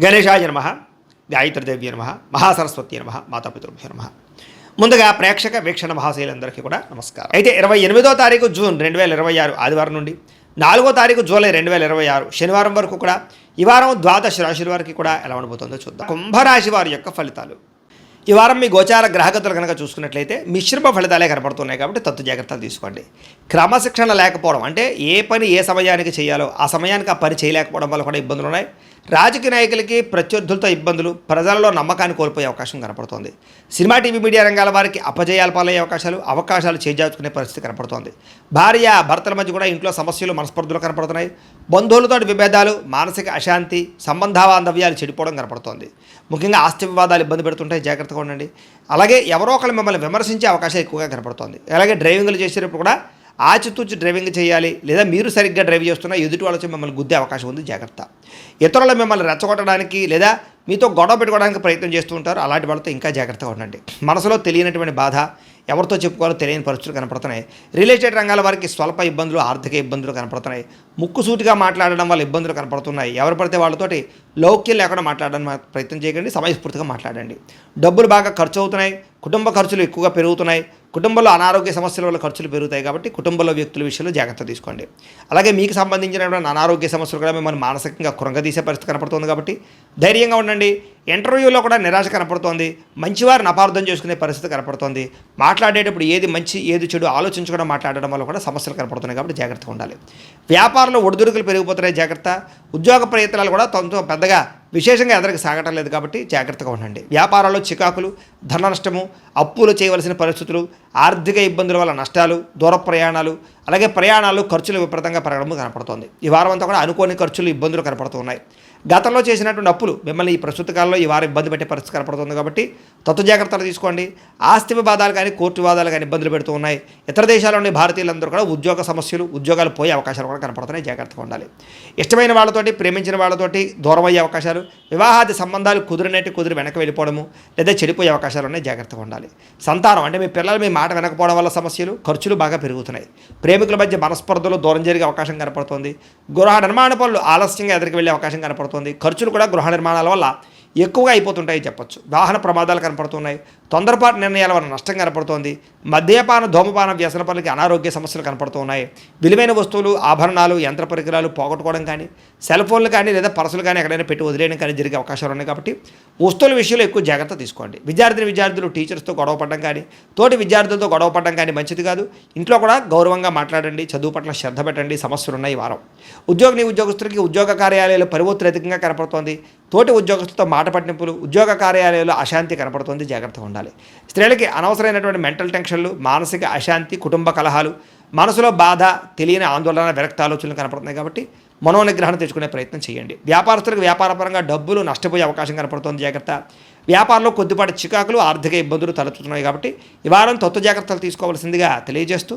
గణేశాయ నమః, గాయత్రీదేవ్య నమః, మహాసరస్వతి నమః, మాతాపితృభ్యో నమః. ముందుగా ప్రేక్షక వీక్షణ మహాశైలందరికీ కూడా నమస్కారం. అయితే 28వ తారీఖు జూన్ 2026 ఆదివారం నుండి 4వ తారీఖు జూలై 2026 శనివారం వరకు కూడా ఈ వారం ద్వాదశ రాశుల వారికి కూడా ఎలా ఉండబోతుందో చూద్దాం. కుంభరాశి వారి యొక్క ఫలితాలు. ఈ వారం మీ గోచార గ్రహగతులు కనుక చూసుకున్నట్లయితే మిశ్రమ ఫలితాలే కనపడుతున్నాయి కాబట్టి తత్తు జాగ్రత్తలు తీసుకోండి. క్రమశిక్షణ లేకపోవడం అంటే ఏ పని ఏ సమయానికి చేయాలో ఆ సమయానికి ఆ పని చేయలేకపోవడం వల్ల కూడా ఇబ్బందులు ఉన్నాయి. రాజకీయ నాయకులకి ప్రత్యర్థులతో ఇబ్బందులు, ప్రజలలో నమ్మకాన్ని కోల్పోయే అవకాశం కనపడుతోంది. సినిమా టీవీ మీడియా రంగాల వారికి అపజయాలు పాలయ్యే అవకాశాలు చేజార్చుకునే పరిస్థితి కనపడుతోంది. భార్య భర్తల మధ్య కూడా ఇంట్లో సమస్యలు, మనస్పర్ధలు కనపడుతున్నాయి. బంధువులతో విభేదాలు, మానసిక అశాంతి, సంబంధ బాంధవ్యాలు చెడిపోవడం కనపడుతోంది. ముఖ్యంగా ఆస్తి వివాదాలు ఇబ్బంది పెడుతుంటాయి, జాగ్రత్తగా ఉండండి. అలాగే ఎవరో ఒకరు మిమ్మల్ని విమర్శించే అవకాశం ఎక్కువగా కనపడుతోంది. అలాగే డ్రైవింగ్లు చేసేటప్పుడు కూడా ఆచితూచి డ్రైవింగ్ చేయాలి, లేదా మీరు సరిగ్గా డ్రైవ్ చేస్తున్నా ఎదుటి వాళ్ళతో మిమ్మల్ని గుద్దే అవకాశం ఉంది, జాగ్రత్త. ఇతరులు మిమ్మల్ని రెచ్చగొట్టడానికి లేదా మీతో గొడవ పెట్టుకోవడానికి ప్రయత్నం చేస్తూ ఉంటారు, అలాంటి వాళ్ళతో ఇంకా జాగ్రత్తగా ఉండండి. మనసులో తెలియనటువంటి బాధ, ఎవరితో చెప్పుకోవాలో తెలియని పరిస్థితులు కనపడుతున్నాయి. రియల్ ఎస్టేట్ రంగాల వారికి స్వల్ప ఇబ్బందులు, ఆర్థిక ఇబ్బందులు కనపడుతున్నాయి. ముక్కుసూటిగా మాట్లాడడం వల్ల ఇబ్బందులు కనపడుతున్నాయి. ఎవరు పడితే వాళ్ళతోటి లౌక్యం లేకుండా మాట్లాడడానికి ప్రయత్నం చేయకండి, సమయస్ఫూర్తిగా మాట్లాడండి. డబ్బులు బాగా ఖర్చు అవుతున్నాయి, కుటుంబ ఖర్చులు ఎక్కువగా పెరుగుతున్నాయి. కుటుంబంలో అనారోగ్య సమస్యల వల్ల ఖర్చులు పెరుగుతాయి కాబట్టి కుటుంబంలో వ్యక్తుల విషయంలో జాగ్రత్త తీసుకోండి. అలాగే మీకు సంబంధించినటువంటి అనారోగ్య సమస్యలు కూడా మిమ్మల్ని మానసికంగా కృంగదీసే పరిస్థితి కనపడుతుంది కాబట్టి ధైర్యంగా ఉండండి. ఇంటర్వ్యూలో కూడా నిరాశ కనపడుతోంది. మంచివారిని అపార్థం చేసుకునే పరిస్థితి కనపడుతోంది. మాట్లాడేటప్పుడు ఏది మంచి ఏది చెడు ఆలోచించకుండా మాట్లాడడం వల్ల కూడా సమస్యలు కనపడుతున్నాయి కాబట్టి జాగ్రత్తగా ఉండాలి. వ్యాపారంలో ఒడిదుడుకులు పెరిగిపోతున్నాయి, జాగ్రత్త. ఉద్యోగ ప్రయత్నాలు కూడా పెద్దగా విశేషంగా ఎదరికి సాగటం లేదు కాబట్టి జాగ్రత్తగా ఉండండి. వ్యాపారాల్లో చికాకులు, ధన నష్టము, అప్పులు చేయవలసిన పరిస్థితులు, ఆర్థిక ఇబ్బందుల వల్ల నష్టాలు, దూర ప్రయాణాలు, అలాగే ప్రయాణాలు ఖర్చులు విపరీతంగా పెరగడం కనపడుతోంది. ఈ వారం అంతా కూడా అనుకోని ఖర్చులు, ఇబ్బందులు కనపడుతున్నాయి. గతంలో చేసినటువంటి అప్పులు మిమ్మల్ని ఈ ప్రస్తుత కాలంలో ఈ వారం ఇబ్బంది పెట్టే పరిస్థితి కనపడుతుంది కాబట్టి తత్వ జాగ్రత్తలు తీసుకోండి. ఆస్తి వివాదాలు కానీ, కోర్టు వివాదాలు కానీ ఇబ్బందులు పెడుతూ ఉన్నాయి. ఇతర దేశాల్లోని భారతీయులందరూ కూడా ఉద్యోగ సమస్యలు, ఉద్యోగాలు పోయే అవకాశాలు కూడా కనపడుతున్నాయి, జాగ్రత్తగా ఉండాలి. ఇష్టమైన వాళ్ళతోటి, ప్రేమించిన వాళ్ళతోటి దూరం అయ్యే అవకాశాలు, వివాహాది సంబంధాలు కుదిరి వెనక్కి వెళ్ళిపోవడము లేదా చెడిపోయే అవకాశాలు ఉన్నాయి, జాగ్రత్తగా ఉండాలి. సంతానం అంటే మీ పిల్లలు మీ మాట వెనకపోవడం వల్ల సమస్యలు, ఖర్చులు బాగా పెరుగుతున్నాయి. ప్రేమికుల మధ్య మనస్పర్ధలు, దూరం జరిగే అవకాశం కనపడుతుంది. గృహ నిర్మాణ పనులు ఆలస్యంగా ఎదురికి వెళ్ళే అవకాశం కనపడుతుంది. ఖర్చులు కూడా గృహ నిర్మాణాల వల్ల ఎక్కువగా అయిపోతుంటాయి చెప్పొచ్చు. వాహన ప్రమాదాలు కనపడుతున్నాయి. తొందరపాటు నిర్ణయాల వల్ల నష్టం కనపడుతోంది. మద్యపాన, ధూమపాన వ్యసన పనులకి అనారోగ్య సమస్యలు కనపడుతున్నాయి. విలువైన వస్తువులు, ఆభరణాలు, యంత్ర పరికరాలు పోగొట్టుకోవడం కానీ, సెల్ ఫోన్లు కానీ లేదా పర్సులు కానీ ఎక్కడైనా పెట్టి వదిలేయడం కానీ జరిగే అవకాశాలు ఉన్నాయి కాబట్టి వస్తువుల విషయంలో ఎక్కువ జాగ్రత్త తీసుకోండి. విద్యార్థులు టీచర్స్తో గొడవ పడడం కానీ, తోటి విద్యార్థులతో గొడవ పడడం కానీ మంచిది కాదు. ఇంట్లో కూడా గౌరవంగా మాట్లాడండి, చదువు పట్ల శ్రద్ధ పెట్టండి. సమస్యలు ఉన్నాయి ఈ వారం. ఉద్యోగస్తులకి ఉద్యోగ కార్యాలయాలు పరివొత్తులు అధికంగా కనపడుతోంది. తోటి ఉద్యోగస్తులతో మాట పట్టింపులు, ఉద్యోగ కార్యాలయాల్లో అశాంతి కనపడుతుంది, జాగ్రత్తగా ఉండాలి. స్త్రీలకి అనవసరమైనటువంటి మెంటల్ టెన్షన్లు, మానసిక అశాంతి, కుటుంబ కలహాలు, మనసులో బాధ, తెలియని ఆందోళన, విరక్త ఆలోచనలు కనపడుతున్నాయి కాబట్టి మనోనిగ్రహణ తెచ్చుకునే ప్రయత్నం చేయండి. వ్యాపారస్తులకు వ్యాపారపరంగా డబ్బులు నష్టపోయే అవకాశం కనపడుతుంది, జాగ్రత్త. వ్యాపారంలో కొద్దిపాటి చికాకులు, ఆర్థిక ఇబ్బందులు తలెత్తుతున్నాయి కాబట్టి ఈ వారం తత్వ జాగ్రత్తలు తీసుకోవాల్సిందిగా తెలియజేస్తూ